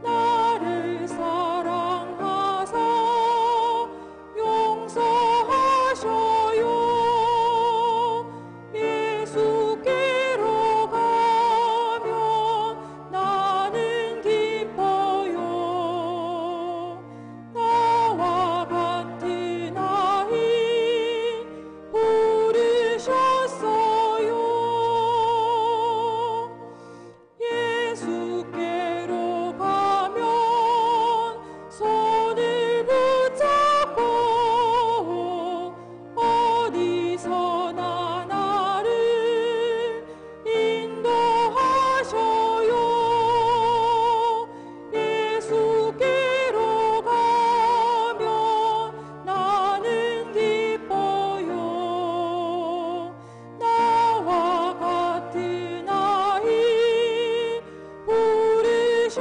나를 사랑하사 용서하셔요. 예수께로 가면 나는 기뻐요. 나와 같은 아이 부르셨어요. 예수께로 가면 손을 붙잡고 어디서나 나를 인도하셔요. 예수께로 가면 나는 기뻐요. 나와 같은 아이 부르셨어요.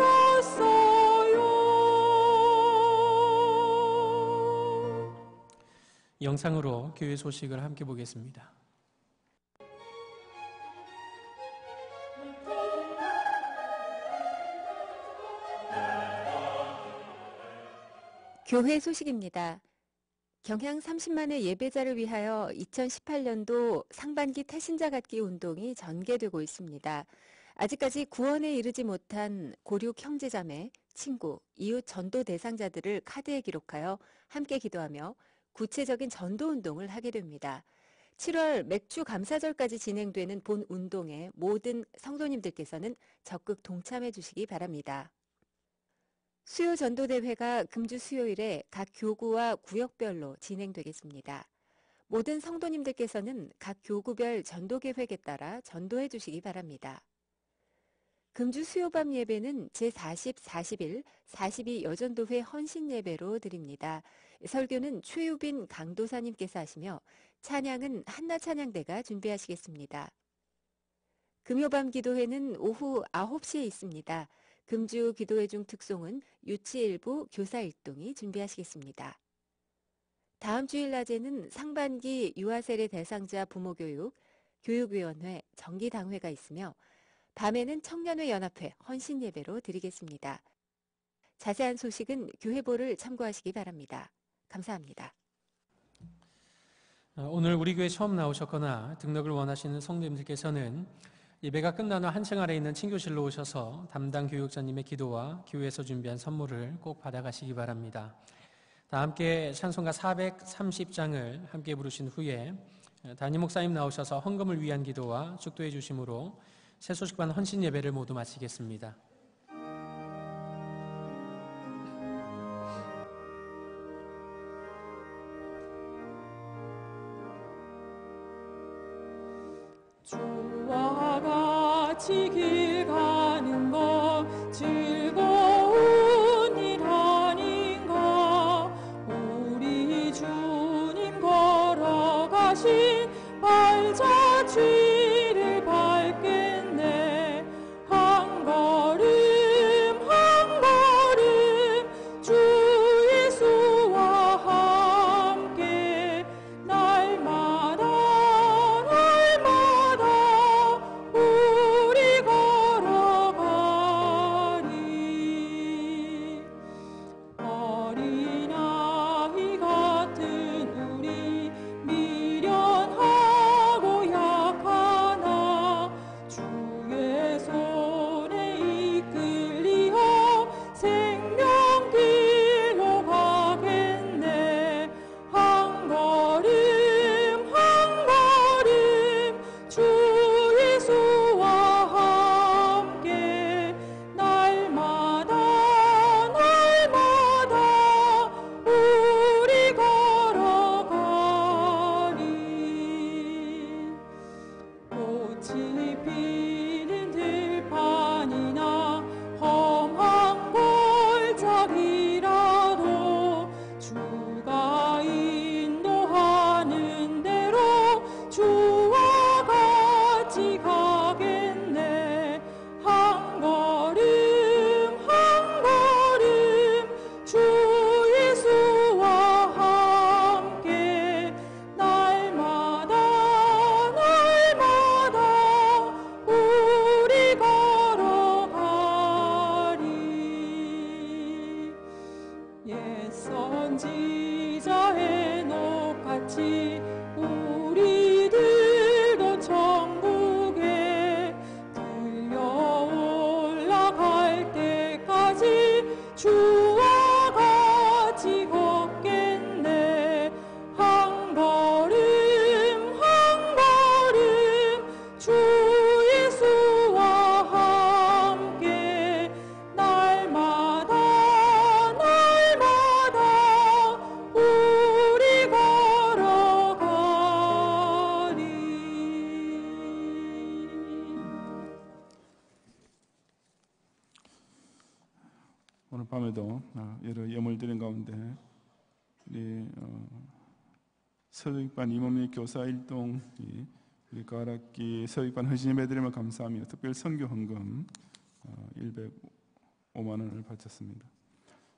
영상으로 교회 소식을 함께 보겠습니다. 교회 소식입니다. 경향 30만의 예배자를 위하여 2018년도 상반기 태신자 갖기 운동이 전개되고 있습니다. 아직까지 구원에 이르지 못한 고륙 형제자매, 친구, 이웃 전도 대상자들을 카드에 기록하여 함께 기도하며 구체적인 전도 운동을 하게 됩니다. 7월 맥주 감사절까지 진행되는 본 운동에 모든 성도님들께서는 적극 동참해 주시기 바랍니다. 수요 전도대회가 금주 수요일에 각 교구와 구역별로 진행되겠습니다. 모든 성도님들께서는 각 교구별 전도계획에 따라 전도해 주시기 바랍니다. 금주 수요밤 예배는 제40, 41, 42 여전도회 헌신예배로 드립니다. 설교는 최유빈 강도사님께서 하시며 찬양은 한나찬양대가 준비하시겠습니다. 금요밤 기도회는 오후 9시에 있습니다. 금주 기도회 중 특송은 유치일부 교사일동이 준비하시겠습니다. 다음 주일 낮에는 상반기 유아세례 대상자 부모교육, 교육위원회, 정기당회가 있으며 밤에는 청년회 연합회 헌신예배로 드리겠습니다. 자세한 소식은 교회보를 참고하시기 바랍니다. 감사합니다. 오늘 우리 교회 처음 나오셨거나 등록을 원하시는 성도님들께서는 예배가 끝난 후 한층 아래에 있는 친교실로 오셔서 담당 교육자님의 기도와 교회에서 준비한 선물을 꼭 받아가시기 바랍니다. 다 함께 찬송가 430장을 함께 부르신 후에 담임 목사님 나오셔서 헌금을 위한 기도와 축도해 주심으로 새소식반 헌신 예배를 모두 마치겠습니다. 주와 같이 길 가는 것 즐거운 일 아닌가. 우리 주님 걸어가신 발자취를 밟겠네. 한 걸음 한 걸음 주 예수와 함께 날마다 우리 걸어가리. 어린아이 같은 우리 미련하고 약하나 주의 손에 이끌리어 생명길로 가겠네. 한 걸음 한 걸음 주 예수와 함께 날마다 우리 걸어가리. 꽃이 피는 들판이나 험한 골짜기라도 주가 인도하는 대로 주와 같이 가겠네. 한 걸음 한 걸음 주 예수와 함께 날마다 우리 걸어가리. 옛 선지자 헤녹같이 우리들도 천국에 들려 올라갈 때까지 주와 같이 걷겠네. 한 걸음 한 걸음 주 예수와 함께 날마다 우리 걸어가리. 오늘 밤에도 여러 예물 드린 가운데 우리 서육반 임원미 교사 일동 우리 가락기 서육반 헌신 예배 드리며 감사하며 특별 선교 헌금 105만 원을 바쳤습니다.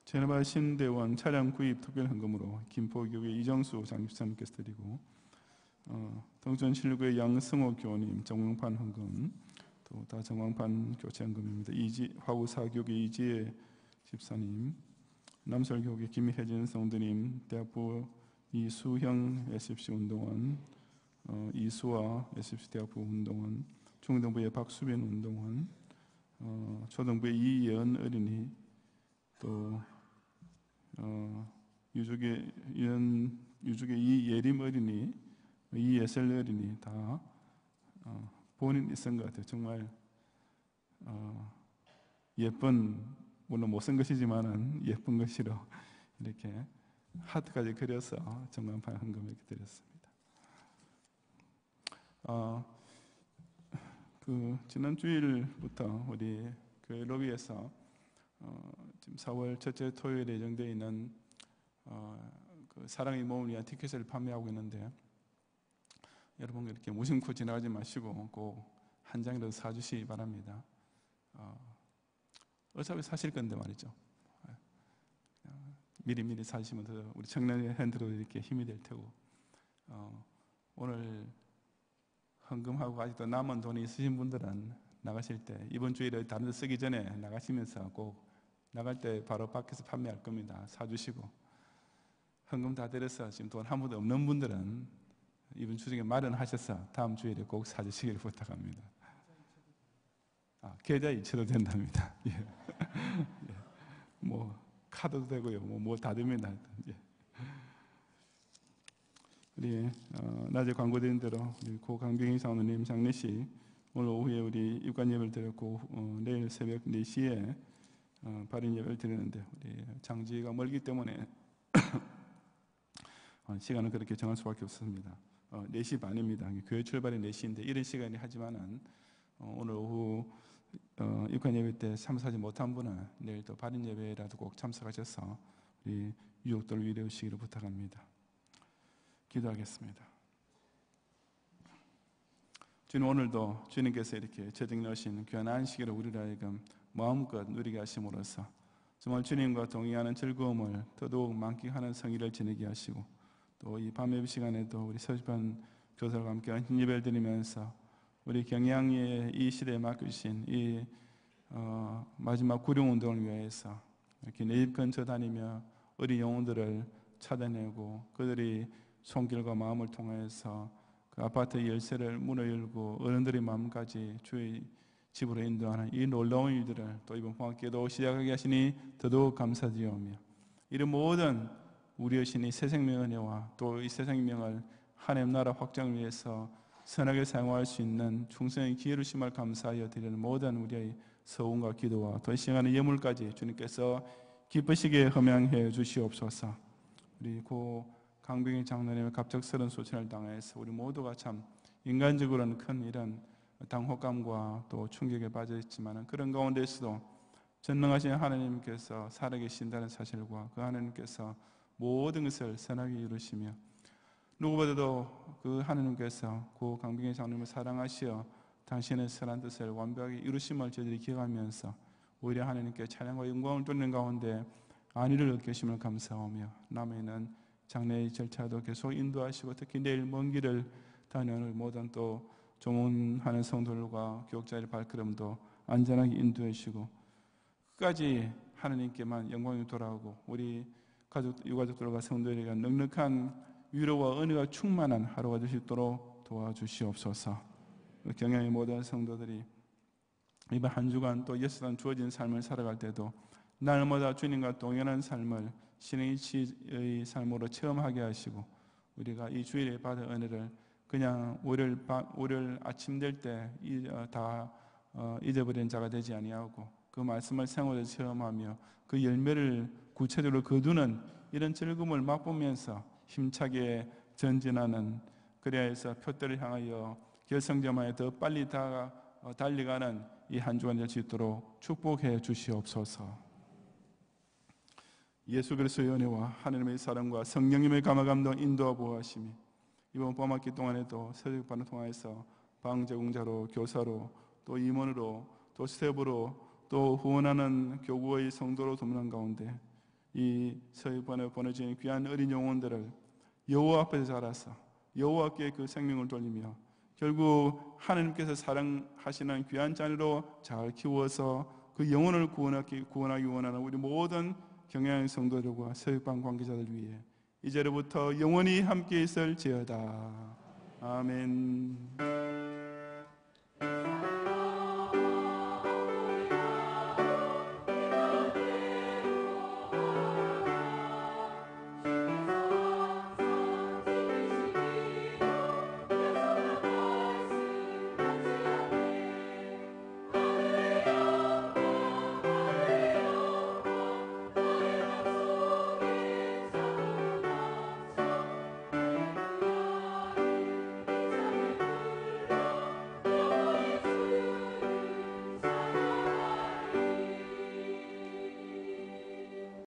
제네바 신대원 차량 구입 특별 헌금으로 김포교회 이정수 장집사님께서 드리고 동전 7구의 양승호 교우님 정황판 헌금 또 다 정황판 교체 헌금입니다. 화우 사교계 이지혜 집사님, 남설교계 김혜진 성도님, 대학부 이수형 SFC 운동원, 이수아 SFC 대학부 운동원, 중등부의 박수빈 운동원, 초등부의 이예은 어린이, 또 유족의 이예림 어린이, 이예슬 어린이 다 본인이 쓴 것 같아요. 정말 예쁜, 물론 못 쓴 것이지만은 예쁜 것이로 이렇게 하트까지 그려서 정관판 헌금 이렇게 드렸습니다. 지난 주일부터 우리 교회 로비에서 지금 4월 첫째 토요일에 예정되어 있는 그 사랑의 모험을 위한 티켓을 판매하고 있는데 여러분 이렇게 무심코 지나가지 마시고 꼭 한 장이라도 사주시기 바랍니다. 어차피 사실 건데 말이죠. 미리 사시면 더 우리 청년한테도 이렇게 힘이 될 테고 오늘 헌금하고 아직도 남은 돈이 있으신 분들은 나가실 때 이번 주일에 다른 데 쓰기 전에 나가시면서 꼭 나갈 때 바로 밖에서 판매할 겁니다. 사주시고 헌금 다 드려서 지금 돈 한 푼도 없는 분들은 이번 주 중에 마련하셔서 다음 주일에 꼭 사주시기를 부탁합니다. 계좌 이체도 된답니다. 예. 예. 뭐 카드도 되고요. 뭐 다 됩니다. 예. 우리 낮에 광고드린 대로 우리 고 강병희 사모님 장례식 오늘 오후에 우리 입관 예배를 드렸고 내일 새벽 4시에 발인 예배를 드리는데 우리 장지가 멀기 때문에 시간은 그렇게 정할 수밖에 없습니다. 4시 반입니다. 교회 출발이 4시인데 이런 시간이 하지만은 오늘 오후 입관 예배 때 참석하지 못한 분은 내일 또 발인 예배라도 꼭 참석하셔서 우리 유족들 위로해 주시기를 부탁합니다. 기도하겠습니다. 주님, 오늘도 주님께서 이렇게 저정하신 귀한 안식일을 우리를 하여금 마음껏 누리게 하심으로써 정말 주님과 동의하는 즐거움을 더더욱 만끽하는 성의를 지내게 하시고 또 이 밤 예배 시간에도 우리 서주반 교사와 함께 예배를 드리면서 우리 경양의 이 시대에 맡기신 이 마지막 구룡운동을 위해서 이렇게 내 집 근처 다니며 어린 영혼들을 찾아내고 그들이 손길과 마음을 통해서 그 아파트 열쇠를 문을 열고 어른들의 마음까지 주의 집으로 인도하는 이 놀라운 일들을 또 이번 방학기에도 시작하게 하시니 더더욱 감사드리오며 이런 모든 우리의 신이 새 생명의 은혜와 또 이 새 생명을 하나님 나라 확장을 위해서 선하게 사용할 수 있는 충성의 기회를 심을 감사하여 드리는 모든 우리의 서운과 기도와 또 이 시간의 예물까지 주님께서 기쁘시게 허명해 주시옵소서. 우리 고 강병희 장로님의 갑작스러운 소천을 당해서 우리 모두가 참 인간적으로는 큰 이런 당혹감과 또 충격에 빠져 있지만 그런 가운데서도 전능하신 하나님께서 살아계신다는 사실과 그 하나님께서 모든 것을 선하게 이루시며 누구보다도 그 하나님께서 고 강병희 장로님을 사랑하시어 당신의 선한 뜻을 완벽하게 이루심을 저희들이 기억하면서 오히려 하나님께 찬양과 영광을 돌리는 가운데 안위를 얻게 하심을 감사하며 남에는 장례의 절차도 계속 인도하시고 특히 내일 먼 길을 다녀오는 모든 또 조문하는 성도들과 교역자의 발걸음도 안전하게 인도해 주시고 끝까지 하나님께만 영광이 돌아오고 우리 유가족들과 성도들에게 넉넉한 위로와 은혜가 충만한 하루가 될 수 있도록 도와주시옵소서. 경양의 모든 성도들이 이번 한 주간 또 예수단 주어진 삶을 살아갈 때도 날마다 주님과 동행하는 삶을 신의 이치의 삶으로 체험하게 하시고 우리가 이 주일에 받은 은혜를 그냥 월요일 아침 될 때 다 잊어버린 자가 되지 아니하고 그 말씀을 생활에 체험하며 그 열매를 구체적으로 거두는 이런 즐거움을 맛보면서 힘차게 전진하는 그래야 해서 표대를 향하여 결승점에 더 빨리 달려가는 이 한 주간 될 수 있도록 축복해 주시옵소서. 예수 그리스도의 은혜와 하나님의 사랑과 성령님의 감화감동 인도와 보호하심이 이번 봄학기 동안에도 서적반을 통해서 방제공자로 교사로 또 임원으로 또 스텝으로 또 후원하는 교구의 성도로 돕는 가운데 이 서적반에 보내진 귀한 어린 영혼들을 여호와 앞에서 자라서 여호와께 그 생명을 돌리며 결국 하나님께서 사랑하시는 귀한 자녀로 잘 키워서 그 영혼을 구원하기 원하는 우리 모든 경양의 성도들과 서역반 관계자들 위해 이제로부터 영원히 함께 있을지어다. 아멘.